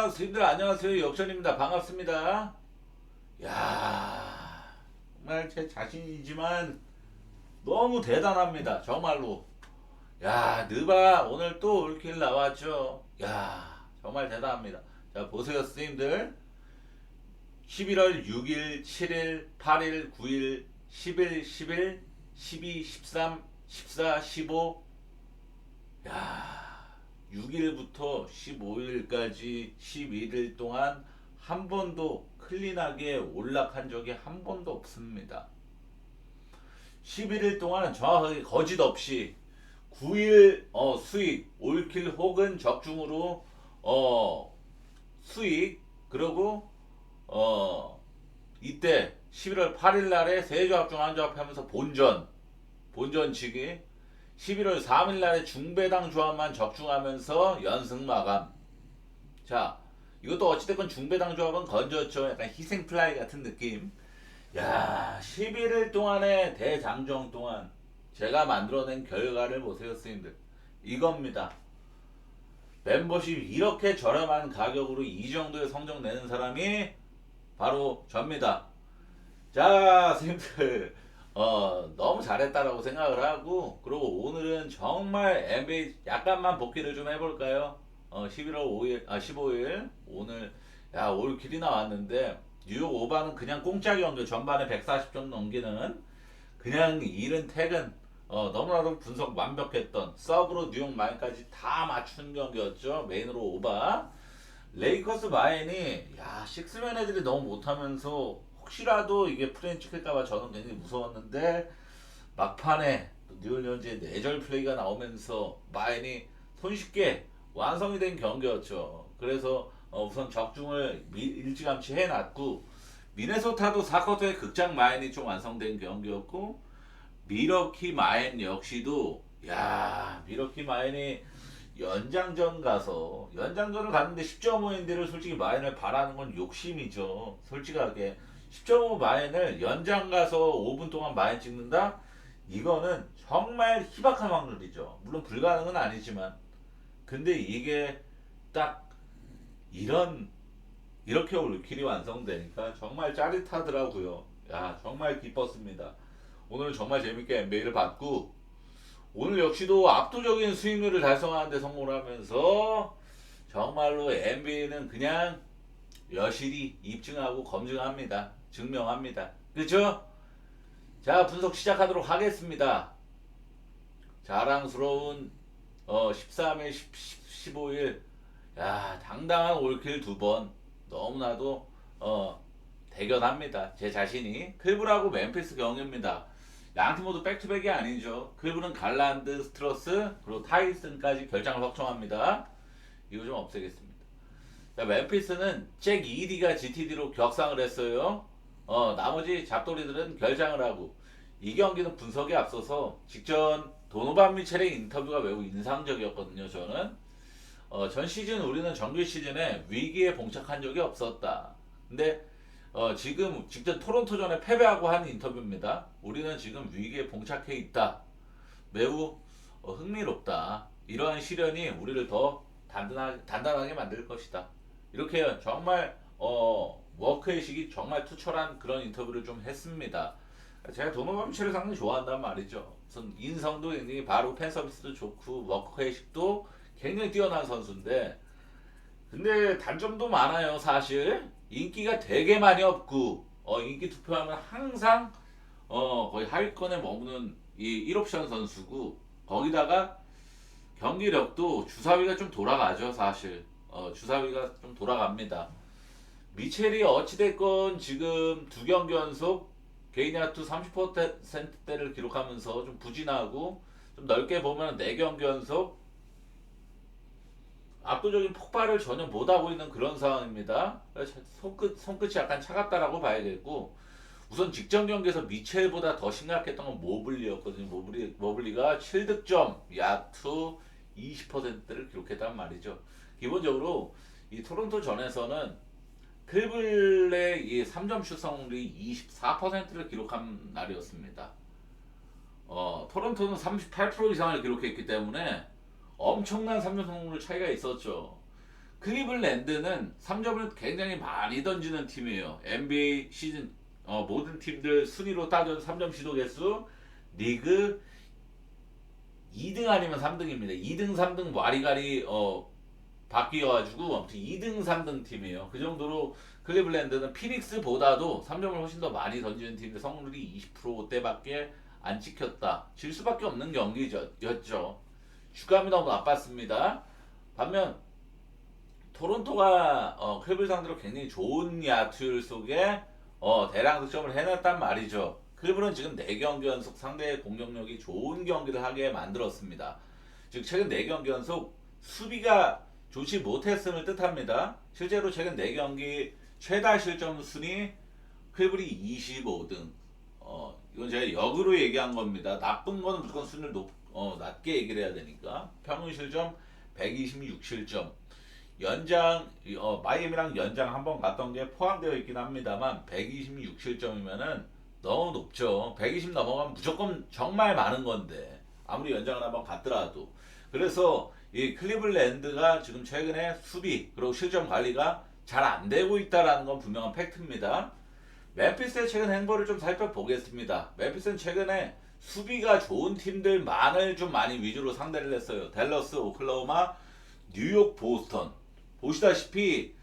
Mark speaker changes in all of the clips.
Speaker 1: 스님들 안녕하세요. 역전입니다. 반갑습니다. 야, 정말 제 자신이지만 너무 대단합니다. 정말로. 야, 느바 오늘 또 올킬 나왔죠. 야, 정말 대단합니다. 자, 보세요, 스님들. 11월 6일, 7일, 8일, 9일, 10일, 11, 12, 13, 14, 15. 야, 6일부터 15일까지 11일 동안 한 번도 클린하게 올락한 적이 한 번도 없습니다. 11일 동안 정확하게 거짓 없이 9일 수익 올킬 혹은 적중으로 수익, 그리고 이때 11월 8일 날에 세조합 중 한조합 하면서 본전치기, 11월 3일 날에 중배당 조합만 적중하면서 연승 마감. 자, 이것도 어찌됐건 중배당 조합은 건졌죠. 약간 희생 플라이 같은 느낌. 야, 11일 동안의 대장정 동안 제가 만들어낸 결과를 보세요, 스님들. 이겁니다. 멤버십 이렇게 저렴한 가격으로 이 정도의 성적 내는 사람이 바로 접니다. 자, 선생님들, 너무 잘했다라고 생각을 하고, 그리고 오늘은 정말 NBA 약간만 복귀를 좀 해볼까요? 11월 5일, 15일, 오늘, 야, 올 길이 나왔는데, 뉴욕 오바는 그냥 공짜 경기, 전반에 140점 넘기는, 그냥 이른 퇴근, 너무나도 분석 완벽했던, 서브로 뉴욕 마인까지 다 맞춘 경기였죠. 메인으로 오바. 레이커스 마인이 야 식스맨 애들이 너무 못하면서 혹시라도 이게 프레임 찍힐까봐 저는 굉장히 무서웠는데 막판에 뉴올리언즈의 내절 플레이가 나오면서 마인이 손쉽게 완성이 된 경기였죠. 그래서 우선 적중을 일찌감치 해놨고, 미네소타도 4쿼터에 극장 마인이 좀 완성된 경기였고, 미러키 마인 역시도 야 미러키 마인이 연장전을 갔는데 10.5인데를 솔직히 마인을 바라는 건 욕심이죠. 솔직하게 10.5 마인을 연장 가서 5분 동안 마인 찍는다? 이거는 정말 희박한 확률이죠. 물론 불가능은 아니지만, 근데 이게 딱 이런 이렇게 올킬이 완성되니까 정말 짜릿하더라고요. 야, 정말 기뻤습니다. 오늘 정말 재밌게 NBA를 봤고, 오늘 역시도 압도적인 수익률을 달성하는 데 성공을 하면서 정말로 NBA는 그냥 여실히 입증하고 검증합니다. 증명합니다. 그렇죠? 자, 분석 시작하도록 하겠습니다. 자랑스러운 13일, 15일, 야, 당당한 올킬 두 번, 너무나도 대견합니다. 제 자신이. 클브라고 멤피스 경기입니다. 양팀 모두 백투백이 아니죠. 클브는 갈란드, 스트러스, 그리고 타이슨까지 결장을 확정합니다. 이거 좀 없애겠습니다. 자, 멤피스는 잭 이디가 GTD로 격상을 했어요. 나머지 잡돌이들은 결장을 하고, 이 경기는 분석에 앞서서 직전 도노반 미첼의 인터뷰가 매우 인상적이었거든요. 저는 전 시즌 우리는 정규 시즌에 위기에 봉착한 적이 없었다. 근데 지금 직전 토론토전에 패배하고 한 인터뷰입니다. 우리는 지금 위기에 봉착해 있다. 매우 흥미롭다. 이러한 시련이 우리를 더 단단하게 만들 것이다. 이렇게 정말 워크의식이 정말 투철한 그런 인터뷰를 좀 했습니다. 제가 도노반 미첼을 상당히 좋아한단 말이죠. 우선 인성도 굉장히 바로 팬 서비스도 좋고 워크의식도 굉장히 뛰어난 선수인데, 근데 단점도 많아요. 사실 인기가 되게 많이 없고, 인기 투표하면 항상 거의 하위권에 머무는 이 1옵션 선수고, 거기다가 경기력도 주사위가 좀 돌아가죠. 사실 주사위가 좀 돌아갑니다. 미첼이 어찌됐건 지금 두 경기 연속 개인 야투 30%대를 기록하면서 좀 부진하고, 좀 넓게 보면 4경기 연속 압도적인 폭발을 전혀 못하고 있는 그런 상황입니다. 손끝이 약간 차갑다라고 봐야겠고, 우선 직전 경기에서 미첼보다 더 심각했던 건 모블리였거든요. 모블리가 7득점, 야투 20%를 기록했단 말이죠. 기본적으로 이 토론토 전에서는 클블의 이 3점 슛 성공률이 24%를 기록한 날이었습니다. 토론토는 38% 이상을 기록했기 때문에 엄청난 3점 성공률 차이가 있었죠. 클리블랜드는 3점을 굉장히 많이 던지는 팀이에요. NBA 시즌 모든 팀들 순위로 따져서 3점 시도 개수 리그 2등 아니면 3등입니다. 2등, 3등 와리가리 바뀌어가지고 아무튼 2등, 3등 팀이에요. 그 정도로 클리블랜드는 피닉스보다도 3점을 훨씬 더 많이 던지는 팀인데 성공률이 20%대밖에 안 찍혔다. 질 수밖에 없는 경기였죠. 슈감이 너무 나빴습니다. 반면 토론토가 클리블 상대로 굉장히 좋은 야투율 속에 대량 득점을 해냈단 말이죠. 클리블은 지금 4경기 연속 상대의 공격력이 좋은 경기를 하게 만들었습니다. 즉 최근 4경기 연속 수비가 좋지 못했음을 뜻합니다. 실제로 최근 4경기 최다 실점 순위 클리블이 25등. 이건 제가 역으로 얘기한 겁니다. 나쁜 거는 무조건 순위를 낮게 얘기를 해야 되니까. 평균 실점 126실점. 연장 마이애미랑 연장 한 번 갔던 게 포함되어 있긴 합니다만 126실점이면은 너무 높죠. 120 넘어가면 무조건 정말 많은 건데 아무리 연장을 한번 갔더라도 그래서 이 클리블랜드가 지금 최근에 수비 그리고 실점 관리가 잘 안 되고 있다라는 건 분명한 팩트입니다. 멤피스의 최근 행보를 좀 살펴보겠습니다. 멤피스는 최근에 수비가 좋은 팀들만을 좀 많이 위주로 상대를 했어요. 댈러스, 오클라호마, 뉴욕, 보스턴. 보시다시피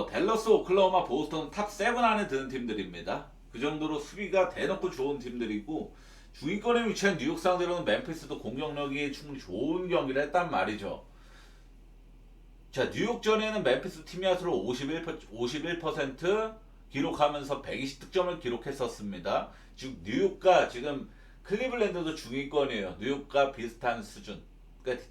Speaker 1: 댈러스, 오클라호마, 보스턴 탑 7 안에 드는 팀들입니다. 그 정도로 수비가 대놓고 좋은 팀들이고 중위권에 위치한 뉴욕 상대로는 멤피스도 공격력이 충분히 좋은 경기를 했단 말이죠. 자, 뉴욕전에는 멤피스 팀 야수로 51% 기록하면서 120득점을 기록했었습니다. 즉 뉴욕과 지금 클리블랜드도 중위권이에요. 뉴욕과 비슷한 수준. 그러니까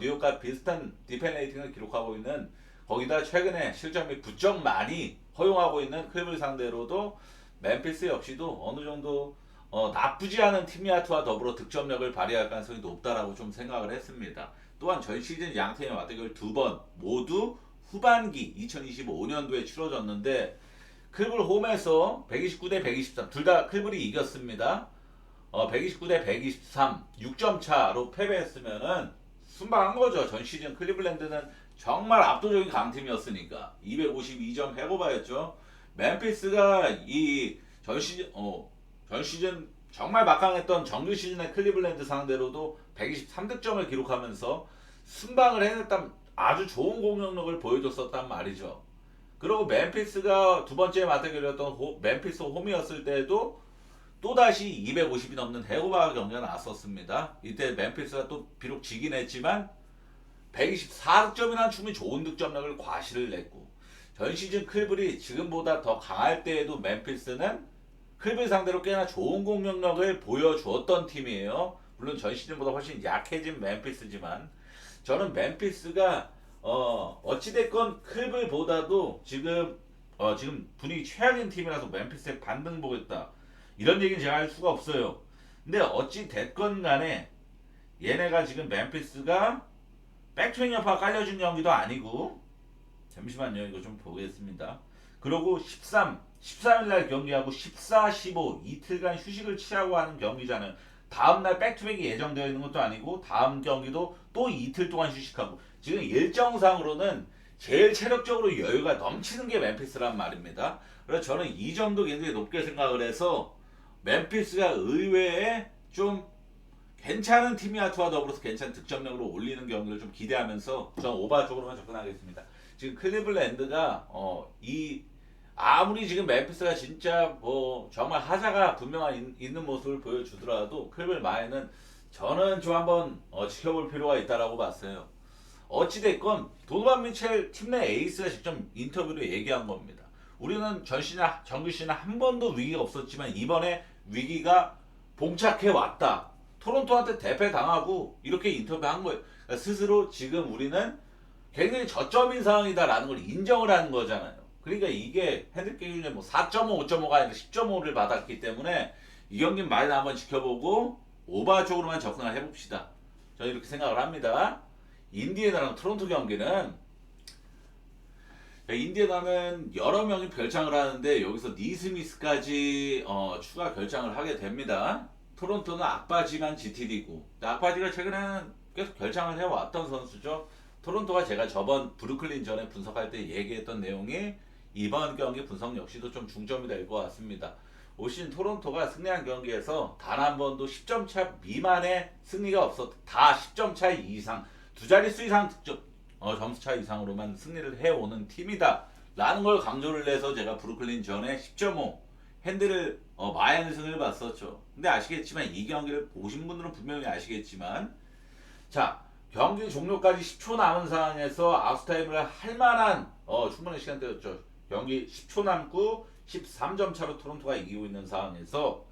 Speaker 1: 뉴욕과 비슷한 디펜 레이팅을 기록하고 있는 거기다 최근에 실점이 부쩍 많이 허용하고 있는 클리블 상대로도 멤피스 역시도 어느 정도 나쁘지 않은 팀야투와 더불어 득점력을 발휘할 가능성이 높다라고 좀 생각을 했습니다. 또한 전 시즌 양팀의 맞대결 2번 모두 후반기 2025년도에 치러졌는데 클리블 홈에서 129대 123 둘 다 클리블이 이겼습니다. 129대 123 6점 차로 패배했으면은 순방한 거죠. 전 시즌 클리블랜드는 정말 압도적인 강팀이었으니까 252점 해고바였죠. 멤피스가 이 전 시즌 정말 막강했던 정규 시즌의 클리블랜드 상대로도 123득점을 기록하면서 순방을 해냈단 아주 좋은 공격력을 보여줬었단 말이죠. 그리고 멤피스가 두 번째 맞대결이었던 멤피스 홈이었을 때도 또다시 250이 넘는 해고바 경기가 나왔었습니다. 이때 멤피스가 또 비록 지긴 했지만 124득점이라는 충분히 좋은 득점력을 과시를 냈고 전 시즌 클리블이 지금보다 더 강할 때에도 멤피스는 클리블 상대로 꽤나 좋은 공격력을 보여주었던 팀이에요. 물론 전 시즌보다 훨씬 약해진 멤피스지만 저는 멤피스가 어찌됐건 클리블보다도 지금 분위기 최악인 팀이라서 멤피스의 반등 보겠다 이런 얘기는 제가 할 수가 없어요. 근데 어찌됐건 간에 얘네가 지금 멤피스가 백투인 여파가 깔려준 경기도 아니고 잠시만요 이거 좀 보겠습니다. 그리고 13일날 경기하고 14, 15 이틀간 휴식을 취하고 하는 경기잖아요. 다음날 백투백이 예정되어 있는 것도 아니고 다음 경기도 또 이틀 동안 휴식하고 지금 일정상으로는 제일 체력적으로 여유가 넘치는 게 멤피스란 말입니다. 그래서 저는 이 점도 굉장히 높게 생각을 해서 멤피스가 의외에 좀 괜찮은 팀야투와 더불어서 괜찮은 득점력으로 올리는 경기를 좀 기대하면서 저는 오바 쪽으로만 접근하겠습니다. 지금 클리블랜드가 아무리 지금 멤피스가 진짜 정말 하자가 분명한 있는 모습을 보여주더라도 클리블 마에는 저는 좀 한번 지켜볼 필요가 있다라고 봤어요. 어찌됐건 도노반 미첼 팀 내 에이스가 직접 인터뷰로 얘기한 겁니다. 우리는 정규 시즌 한 번도 위기가 없었지만 이번에 위기가 봉착해 왔다. 토론토한테 대패당하고 이렇게 인터뷰한 거예요. 그러니까 스스로 지금 우리는 굉장히 저점인 상황이다라는 걸 인정을 하는 거잖아요. 그러니까 이게 핸드게임에 4.5, 5.5가 아니라 10.5를 받았기 때문에 이 경기는 많이 한번 지켜보고 오바 쪽으로만 접근을 해봅시다. 저는 이렇게 생각을 합니다. 인디애나랑 토론토 경기는 인디애나는 여러 명이 결장을 하는데 여기서 니스미스까지 추가 결장을 하게 됩니다. 토론토는 악바지만 GTD고 악바지가 최근에는 계속 결장을 해왔던 선수죠. 토론토가 제가 저번 브루클린 전에 분석할 때 얘기했던 내용이 이번 경기 분석 역시도 좀 중점이 될 것 같습니다. 올 시즌 토론토가 승리한 경기에서 단 한 번도 10점 차 미만의 승리가 없었다. 다 10점 차 이상, 두 자릿수 이상 득점, 점수 차 이상으로만 승리를 해오는 팀이다. 라는 걸 강조를 해서 제가 브루클린 전에 10.5 핸들을 마이너스 승을 봤었죠. 근데 아시겠지만 이 경기를 보신 분들은 분명히 아시겠지만 자 경기 종료까지 10초 남은 상황에서 아웃타임을 할 만한 충분한 시간대였죠. 경기 10초 남고 13점 차로 토론토가 이기고 있는 상황에서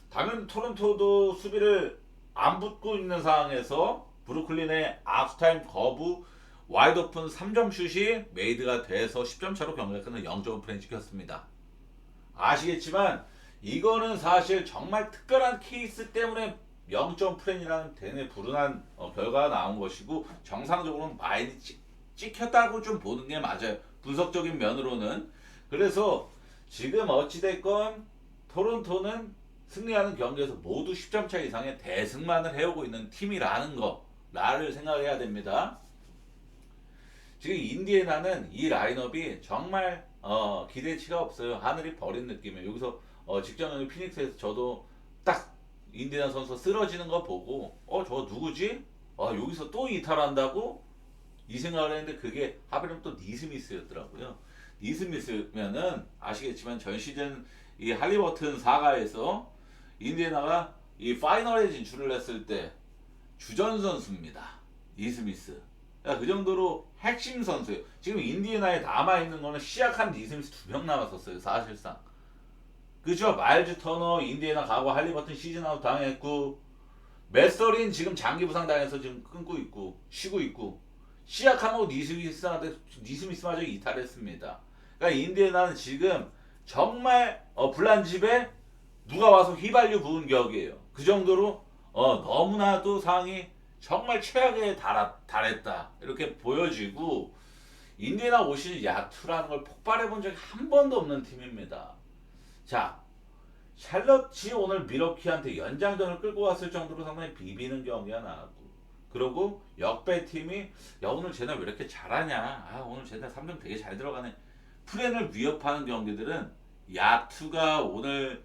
Speaker 1: 당연히 토론토도 수비를 안 붙고 있는 상황에서 브루클린의 아웃타임 거부 와이드 오픈 3점 슛이 메이드가 돼서 10점 차로 경기가 끝나 0점 프레임 찍혔습니다. 아시겠지만 이거는 사실 정말 특별한 케이스 때문에 0점 프레임이라는 대단히 불운한 결과가 나온 것이고 정상적으로는 많이 찍혔다고 좀 보는 게 맞아요. 분석적인 면으로는. 그래서 지금 어찌됐건 토론토는 승리하는 경기에서 모두 10점 차 이상의 대승만을 해오고 있는 팀이라는 거를 생각해야 됩니다. 지금 인디애나는 이 라인업이 정말 기대치가 없어요. 하늘이 버린 느낌이에요. 여기서 직전에 피닉스에서 저도 딱 인디애나 선수 쓰러지는 거 보고 저 누구지? 여기서 또 이탈한다고? 이 생각을 했는데 그게 하필이면 또 니스미스였더라고요. 니스미스면은 아시겠지만 전 시즌 이 할리버튼 사가에서 인디애나가 이 파이널에 진출을 했을 때 주전 선수입니다. 니스미스. 그 정도로 핵심 선수예요. 지금 인디애나에 남아있는 거는 시약한 니스미스 2명 남았었어요. 사실상. 그죠? 마일즈 터너 인디애나 가고 할리버튼 시즌아웃 당했고 메서린 지금 장기 부상 당해서 지금 끊고 있고 쉬고 있고 시약하고 니스미스마저 이탈했습니다. 그러니까 인디애나는 지금 정말 불난집에 누가 와서 휘발유 부은 격이에요. 그 정도로 너무나도 상황이 정말 최악에 달했다 이렇게 보여지고 인디애나 올 시즌 야투라는 걸 폭발해 본 적이 한 번도 없는 팀입니다. 자, 샬럿이 오늘 미러키한테 연장전을 끌고 왔을 정도로 상당히 비비는 경기가 나왔고 그리고 역배팀이 야 오늘 쟤네 왜 이렇게 잘하냐, 오늘 쟤네 3점 되게 잘 들어가네, 프렌을 위협하는 경기들은 야투가 오늘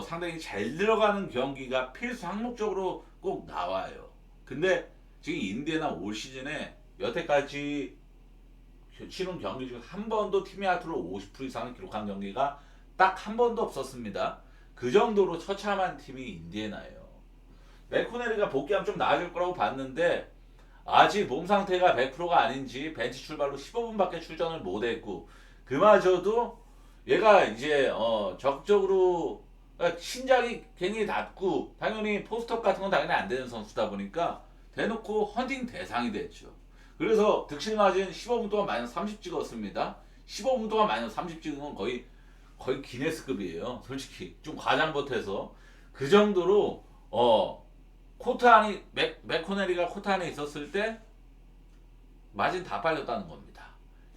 Speaker 1: 상당히 잘 들어가는 경기가 필수 항목적으로 꼭 나와요. 근데 지금 인디애나 올 시즌에 여태까지 치른 경기 중 한 번도 팀의 야투로 50% 이상을 기록한 경기가 딱 한 번도 없었습니다. 그 정도로 처참한 팀이 인디애나예요. 맥코넬리가 복귀하면 좀 나아질 거라고 봤는데 아직 몸 상태가 100%가 아닌지 벤치 출발로 15분밖에 출전을 못했고 그마저도 얘가 이제 적극적으로 신장이 굉장히 낮고 당연히 포스트업 같은 건 당연히 안 되는 선수다 보니까 대놓고 헌팅 대상이 됐죠. 그래서 득실 마진 15분 동안 마이너스 30 찍었습니다. 15분 동안 마이너스 30 찍은 건 거의 기네스급이에요. 솔직히 좀 과장 못해서 그 정도로 코트 안에 맥코넬리가 코트 안에 있었을 때 마진 다 빨렸다는 겁니다.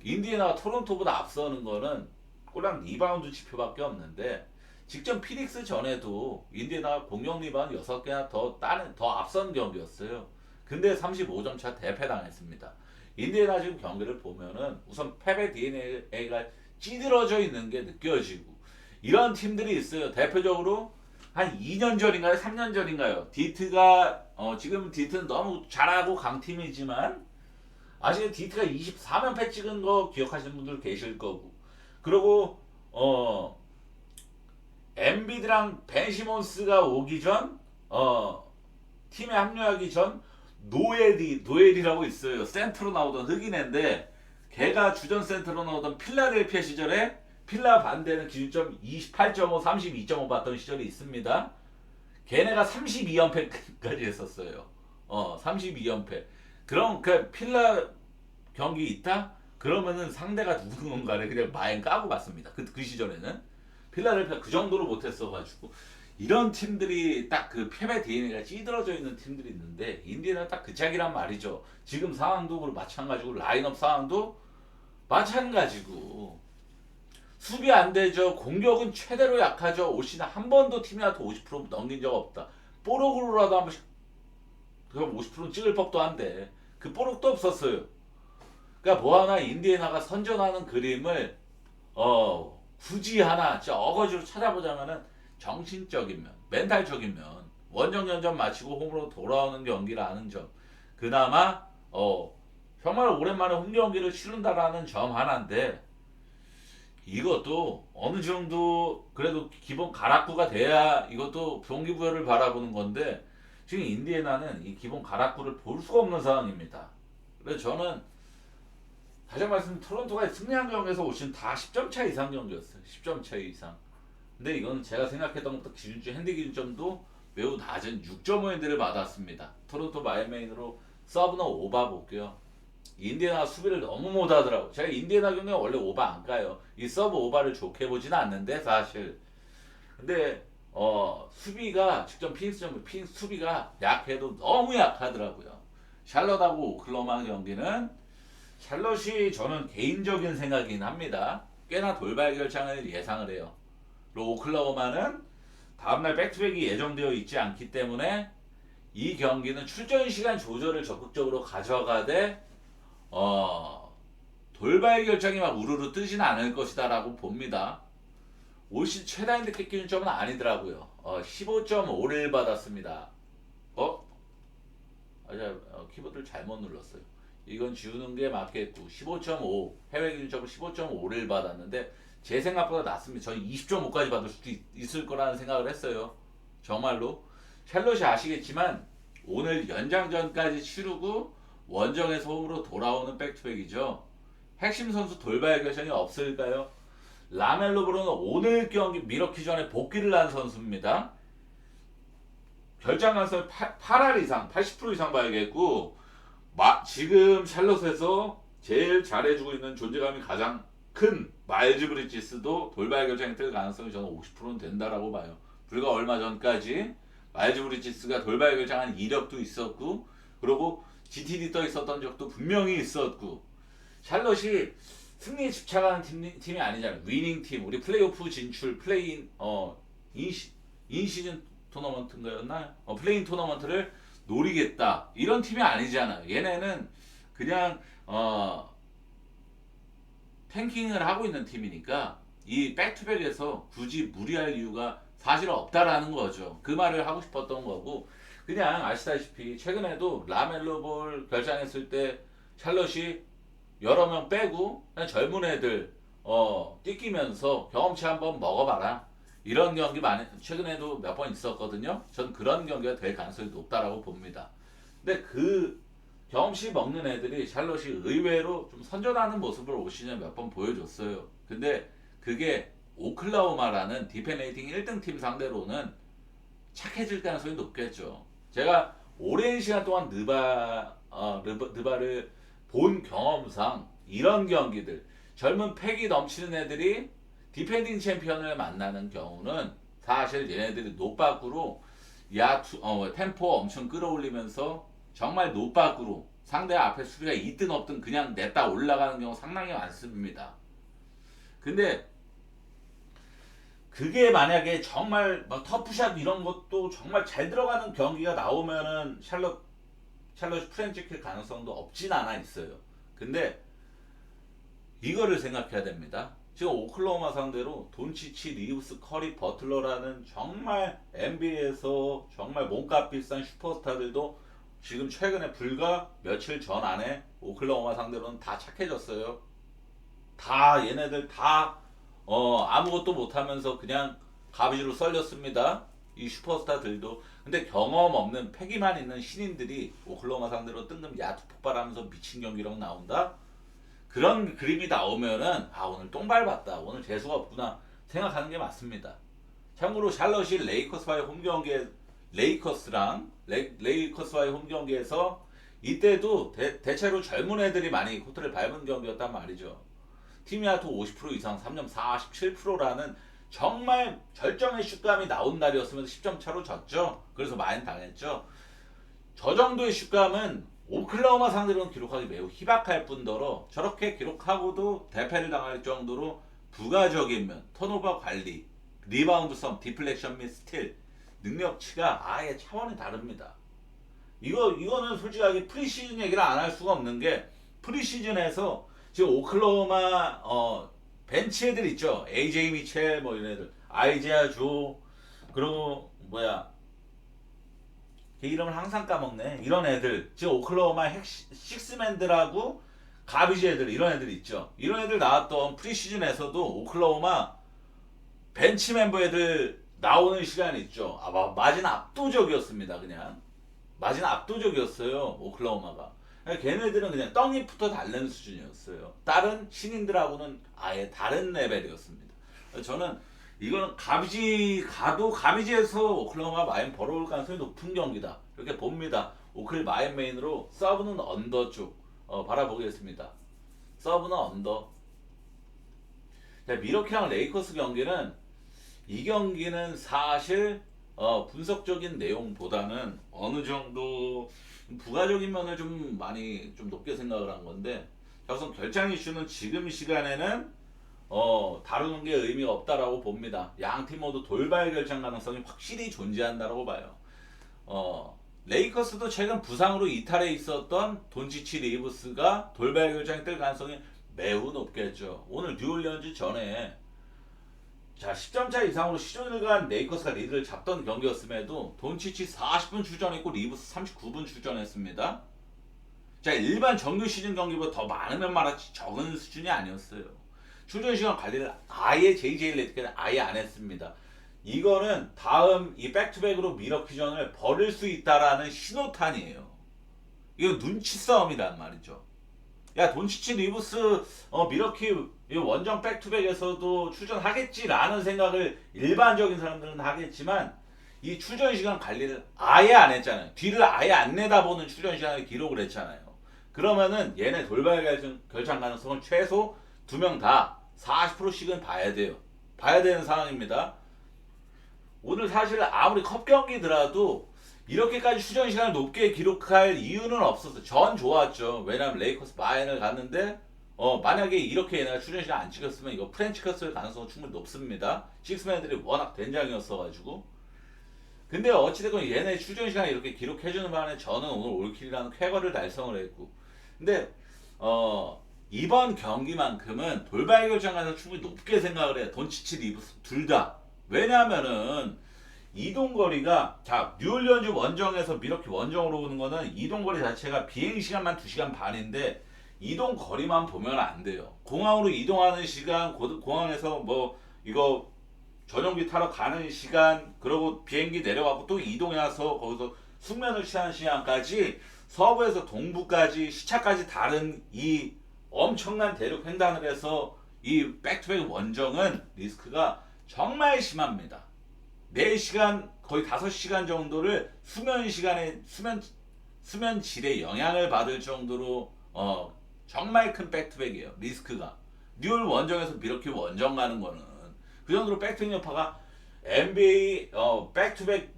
Speaker 1: 인디애나가 토론토보다 앞서는 거는 꼴랑 리바운드 지표밖에 없는데 직전 피닉스 전에도 인디애나가 공격 리바운드 6개나 더 앞선 경기였어요. 근데 35점 차 대패당했습니다. 인디애나 지금 경기를 보면은 우선 패배 DNA가 찌들어져 있는 게 느껴지고 이런 팀들이 있어요. 대표적으로 한 2년 전인가요? 3년 전인가요? 디트가 지금 디트는 너무 잘하고 강팀이지만 아시는 디트가 24연패 찍은 거 기억하시는 분들 계실 거고 그리고 엠비드랑 벤 시몬스가 오기 전 팀에 합류하기 전 노엘이라고 있어요. 센터로 나오던 흑인인데 걔가 주전 센터로 나오던 필라델피아 시절에 필라 반대는 기준점 28.5, 32.5 봤던 시절이 있습니다. 걔네가 32연패까지 했었어요. 32연패. 그럼 그 필라 경기 있다? 그러면은 상대가 누군가를 그냥 마행 까고 갔습니다. 그 시절에는 필라델피아 그 정도로 못했어가지고 이런 팀들이 딱 그 패배 DNA가 찌들어져 있는 팀들이 있는데 인디애나 딱 그 짝이란 말이죠. 지금 상황도 마찬가지고 라인업 상황도 마찬가지고 수비 안 되죠. 공격은 최대로 약하죠. 올 시즌 한 번도 팀이한테 50% 넘긴 적 없다. 뽀록으로라도 한 번씩 그럼 50%는 찍을 법도 한데 그 뽀록도 없었어요. 그러니까 뭐 하나 인디애나가 선전하는 그림을 굳이 하나 진짜 어거지로 찾아보자면은 정신적인 면, 멘탈적인 면, 원정 연전 마치고 홈으로 돌아오는 경기라는 점, 그나마 정말 오랜만에 홈 경기를 치른다라는 점 하나인데 이것도 어느 정도 그래도 기본 가락구가 돼야 이것도 동기부여를 바라보는 건데 지금 인디애나는 이 기본 가락구를 볼 수가 없는 상황입니다. 그래서 저는 다시 한번 말씀 토론토가 승리한 경기에서 오신 다 10점 차 이상 경기였어요. 10점 차 이상. 근데 이건 제가 생각했던 것보다 기준점 핸디 기준점도 매우 낮은 6.5핸디를 받았습니다. 토론토 마이메인으로 서브너 오바 볼게요. 인디애나 수비를 너무 못하더라고. 제가 인디애나 경기는 원래 오바 안 까요. 이 서브 오바를 좋게 보지는 않는데 사실. 근데 수비가 직접 피닉스 수비가 약해도 너무 약하더라고요. 샬럿하고 오클라호마 경기는 샬럿이 저는 개인적인 생각이긴 합니다. 꽤나 돌발 결장을 예상을 해요. 그리고 오클라호마는 다음날 백투백이 예정되어 있지 않기 때문에 이 경기는 출전 시간 조절을 적극적으로 가져가되 돌발 결정이 막 우르르 뜨지는 않을 것이다라고 봅니다. 올 시즌 최다 핸디캡 기준점은 아니더라고요. 15.5를 받았습니다. 키보드를 잘못 눌렀어요. 이건 지우는 게 맞겠고 15.5 해외 기준점으로 15.5를 받았는데 제 생각보다 낮습니다. 저는 20.5까지 받을 수도 있을 거라는 생각을 했어요. 정말로 샬롯이 아시겠지만 오늘 연장전까지 치르고 원정에서 홈으로 돌아오는 백투백이죠. 핵심 선수 돌발 결정이 없을까요? 라멜로 브로는 오늘 경기 미러키 전에 복귀를 한 선수입니다. 결장 가능성이 8할 이상, 80% 이상 봐야겠고 지금 샬롯에서 제일 잘해주고 있는 존재감이 가장 큰 마일즈 브리지스도 돌발 결정이 뜰 가능성이 저는 50%는 된다라고 봐요. 불과 얼마 전까지 마일즈 브리지스가 돌발 결정한 이력도 있었고 그리고 GTD 떠 있었던 적도 분명히 있었고 샬롯이 승리에 집착하는 팀이 아니잖아요. 위닝 팀, 우리 플레이오프 진출, 플레이인 인시즌 토너먼트인가였나요? 플레이인 토너먼트를 노리겠다 이런 팀이 아니잖아요. 얘네는 그냥 탱킹을 하고 있는 팀이니까 이 백투백에서 굳이 무리할 이유가 사실 없다라는 거죠. 그 말을 하고 싶었던 거고 그냥 아시다시피 최근에도 라멜로 볼 결장했을 때 샬롯이 여러 명 빼고 그냥 젊은 애들 뛰기면서 경험치 한번 먹어봐라 이런 경기 많이 최근에도 몇 번 있었거든요. 전 그런 경기가 될 가능성이 높다라고 봅니다. 근데 그 경험치 먹는 애들이 샬롯이 의외로 좀 선전하는 모습을 올 시즌에 몇 번 보여줬어요. 근데 그게 오클라호마라는 디펜레이팅 1등 팀 상대로는 착해질 가능성이 높겠죠. 제가 오랜 시간 동안 느바를 본 경험상 이런 경기들 젊은 패기 넘치는 애들이 디펜딩 챔피언을 만나는 경우는 사실 얘네들이 노바꾸로 템포 엄청 끌어올리면서 정말 노바꾸로 상대 앞에 수비가 있든 없든 그냥 냈다 올라가는 경우 상당히 많습니다. 근데 그게 만약에 정말 막 터프샷 이런 것도 정말 잘 들어가는 경기가 나오면은 샬롯이 프렌치킬 가능성도 없진 않아 있어요. 근데 이거를 생각해야 됩니다. 지금 오클라호마 상대로 돈치치, 리브스, 커리, 버틀러라는 정말 NBA에서 정말 몸값 비싼 슈퍼스타들도 지금 최근에 불과 며칠 전 안에 오클라호마 상대로는 다 착해졌어요. 다 얘네들 다 아무것도 못하면서 그냥 가비지로 썰렸습니다. 이 슈퍼스타들도. 근데 경험 없는 패기만 있는 신인들이 오클라호마 상대로 뜬금 야투 폭발하면서 미친 경기력 나온다? 그런 그림이 나오면은 오늘 똥 밟았다, 오늘 재수가 없구나 생각하는 게 맞습니다. 참고로 샬럿이 레이커스와의 홈 경기에서 이때도 대체로 젊은 애들이 많이 코트를 밟은 경기였단 말이죠. 팀 야투 50% 이상 3점 47%라는 정말 절정의 슛감이 나온 날이었으면 10점 차로 졌죠. 그래서 많이 당했죠. 저 정도의 슛감은 오클라호마 상대로는 기록하기 매우 희박할 뿐더러 저렇게 기록하고도 대패를 당할 정도로 부가적인 면, 턴오버 관리, 리바운드 썸, 디플렉션 및 스틸 능력치가 아예 차원이 다릅니다. 이거는 솔직하게 프리시즌 얘기를 안 할 수가 없는 게 프리시즌에서 지금 오클라호마 벤치 애들 있죠. AJ 미첼 뭐 이런 애들, 아이제아 조, 그리고 뭐야 걔 이름을 항상 까먹네. 이런 애들 지금 오클라호마 식스맨들하고 가비지 애들 이런 애들 있죠. 이런 애들 나왔던 프리시즌에서도 오클라호마 벤치 멤버 애들 나오는 시간이 있죠. 마진 압도적이었습니다. 그냥 마진 압도적이었어요. 오클라호마가. 걔네들은 그냥 떡잎부터 달는 수준이었어요. 다른 신인들하고는 아예 다른 레벨이었습니다. 저는 이거는 가비지에서 오클라호마 마인 벌어올 가능성이 높은 경기다. 이렇게 봅니다. 오클 마인 메인으로 서브는 언더 쪽 바라보겠습니다. 서브는 언더. 자, 미러키랑 레이커스 경기는 이 경기는 사실 분석적인 내용보다는 어느 정도 부가적인 면을 좀 많이 좀 높게 생각을 한 건데, 우선 결장 이슈는 지금 시간에는 다루는 게 의미가 없다라고 봅니다. 양 팀 모두 돌발 결장 가능성이 확실히 존재한다라고 봐요. 레이커스도 최근 부상으로 이탈해 있었던 돈치치 리브스가 돌발 결장이 뜰 가능성이 매우 높겠죠. 오늘 뉴올리언즈 전에 자 10점 차 이상으로 시즌일간 레이커스가 리드를 잡던 경기였음에도 돈치치 40분 출전했고 리브스 39분 출전했습니다. 자 일반 정규 시즌 경기보다 더 많으면 말하지 적은 수준이 아니었어요. 출전 시간 관리를 아예 JJ 레드께는 아예 안 했습니다. 이거는 다음 이 백투백으로 미러키전을 벌일 수 있다라는 신호탄이에요. 이거 눈치 싸움이란 말이죠. 야 돈치치 리브스 미러키 원정 백투백에서도 출전하겠지라는 생각을 일반적인 사람들은 하겠지만 이 출전 시간 관리를 아예 안 했잖아요. 뒤를 아예 안 내다보는 출전 시간을 기록을 했잖아요. 그러면은 얘네 돌발 결장 가능성은 최소 2명 다 40%씩은 봐야 돼요. 봐야 되는 상황입니다. 오늘 사실 아무리 컵 경기더라도 이렇게까지 출전 시간을 높게 기록할 이유는 없었어. 전 좋았죠. 왜냐면 레이커스 마인을 갔는데 만약에 이렇게 얘네가 출전 시간 안 찍었으면 이거 프렌치 컷을 가능성은 충분히 높습니다. 식스맨들이 워낙 된장이었어가지고. 근데 어찌됐건 얘네 출전 시간 이렇게 기록해주는 바람에 저는 오늘 올킬이라는 쾌거를 달성을 했고, 근데 이번 경기만큼은 돌발 결정 가능성 충분히 높게 생각을 해요. 돈치치 리브스 둘 다. 왜냐하면은 이동거리가 자 뉴올리언즈 원정에서 미러키 원정으로 오는 거는 이동거리 자체가 비행시간만 2시간 반인데 이동거리만 보면 안 돼요. 공항으로 이동하는 시간, 공항에서 뭐 이거 전용기 타러 가는 시간, 그리고 비행기 내려가고 또 이동해서 거기서 숙면을 취하는 시간까지 서부에서 동부까지 시차까지 다른 이 엄청난 대륙 횡단을 해서 이 백투백 원정은 리스크가 정말 심합니다. 4시간 거의 5시간 정도를 수면 질에 영향을 받을 정도로 정말 큰 백투백이에요. 리스크가 뉴올 원정에서 미러키 원정 가는 거는 그 정도로 백투백 여파가 NBA 백투백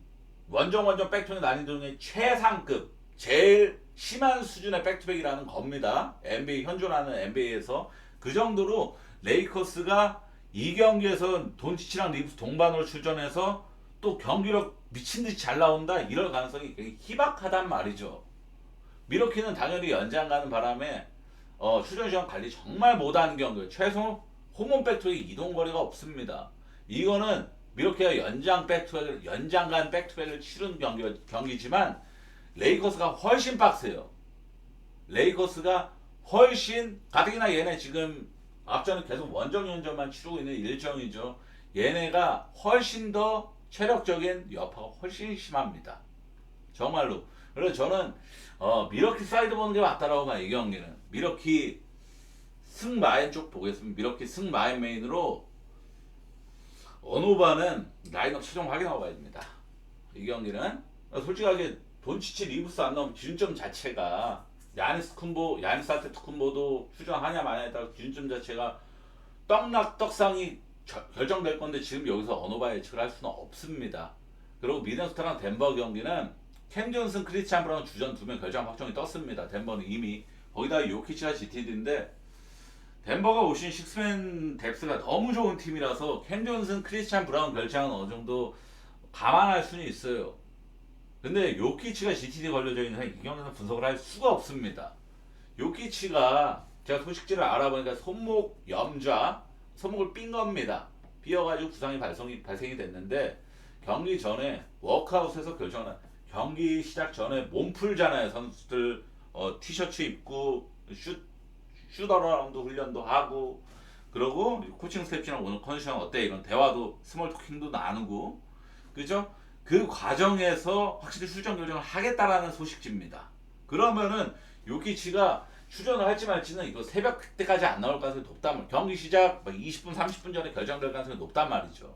Speaker 1: 원정 백투백 난이도 중에 최상급 제일 심한 수준의 백투백이라는 겁니다. NBA 현존하는 NBA에서 그 정도로 레이커스가 이 경기에서 돈치치랑 리브스 동반으로 출전해서 또 경기력 미친듯이 잘 나온다 이럴 가능성이 굉장히 희박하단 말이죠. 미러키는 당연히 연장 가는 바람에 출전 시간 관리 정말 못하는 경기, 최소 홈온 백투백의 이동 거리가 없습니다. 이거는 미러키가 연장 간 백투백을 치른 경기지만 레이커스가 훨씬 빡세요. 레이커스가 훨씬 가뜩이나 얘네 지금 앞전은 계속 원정 연전만 치르고 있는 일정이죠. 얘네가 훨씬 더 체력적인 여파가 훨씬 심합니다. 정말로. 그래서 저는 미러키 사이드 보는 게 맞다라고 봐요. 이 경기는 미러키 승마인 쪽 보겠습니다. 미러키 승마인 메인으로 언오바는 라인업 최종 확인하고 가야 됩니다. 이 경기는 솔직하게 돈치치 리브스 안 나오면 기준점 자체가 야니스 아테토쿤보도 출전하냐 마냐에 따라 기준점 자체가 떡상이 결정될 건데 지금 여기서 언오바 예측을 할 수는 없습니다. 그리고 미네소타랑 덴버 경기는 캠 존슨, 크리스찬 브라운 주전 2명 결정 확정이 떴습니다. 덴버는 이미 거기다 요키치가 GTD인데 덴버가 오신 식스맨 뎁스가 너무 좋은 팀이라서 캠 존슨, 크리스찬 브라운 결정은 어느 정도 감안할 수는 있어요. 근데 요키치가 GTD 걸려져 있는 이 경우는 분석을 할 수가 없습니다. 요키치가 제가 소식지를 알아보니까 손목 염좌, 손목을 삔 겁니다. 삐어가지고 부상이 발생이 됐는데 경기 전에 워크아웃에서 결정한 경기 시작 전에 몸 풀잖아요. 선수들 티셔츠 입고 슈더라운드 훈련도 하고 그러고 코칭 스태프랑 오늘 컨디션 어때 이런 대화도 스몰 토킹도 나누고 그죠? 그 과정에서 확실히 출전 결정을 하겠다라는 소식지입니다. 그러면은 요키치가 출전을 할지 말지는 이거 새벽 그때까지 안 나올 가능성이 높단 말이에요. 경기 시작 20분 30분 전에 결정될 가능성이 높단 말이죠.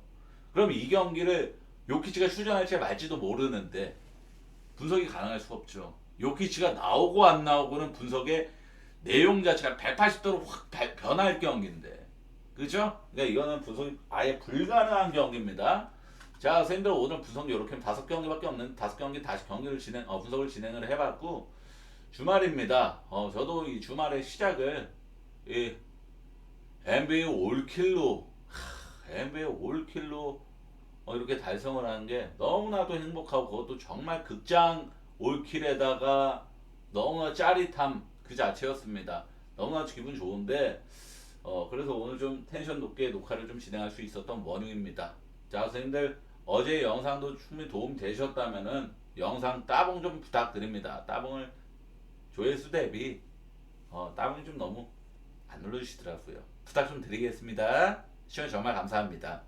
Speaker 1: 그럼 이 경기를 요키치가 출전할지 말지도 모르는데 분석이 가능할 수가 없죠. 요키치가 나오고 안 나오고는 분석의 내용 자체가 180도로 확 변할 경기인데 그죠? 그러니까 이거는 분석이 아예 불가능한 경기입니다. 자, 선생님들 오늘 분석 이렇게 5경기밖에 없는 5경기 다시 경기를 분석을 진행을 해봤고 주말입니다. 저도 이 주말의 시작을 이 NBA 올킬로 NBA 올킬로 이렇게 달성을 하는 게 너무나도 행복하고 그것도 정말 극장 올킬에다가 너무나 짜릿함 그 자체였습니다. 너무나 기분 좋은데 그래서 오늘 좀 텐션 높게 녹화를 좀 진행할 수 있었던 원흉입니다. 자, 선생님들 어제 영상도 충분히 도움 되셨다면은 영상 따봉 좀 부탁드립니다. 따봉을 조회수 대비 따봉이 좀 너무 안 눌러주시더라고요. 부탁 좀 드리겠습니다. 시청해 정말 감사합니다.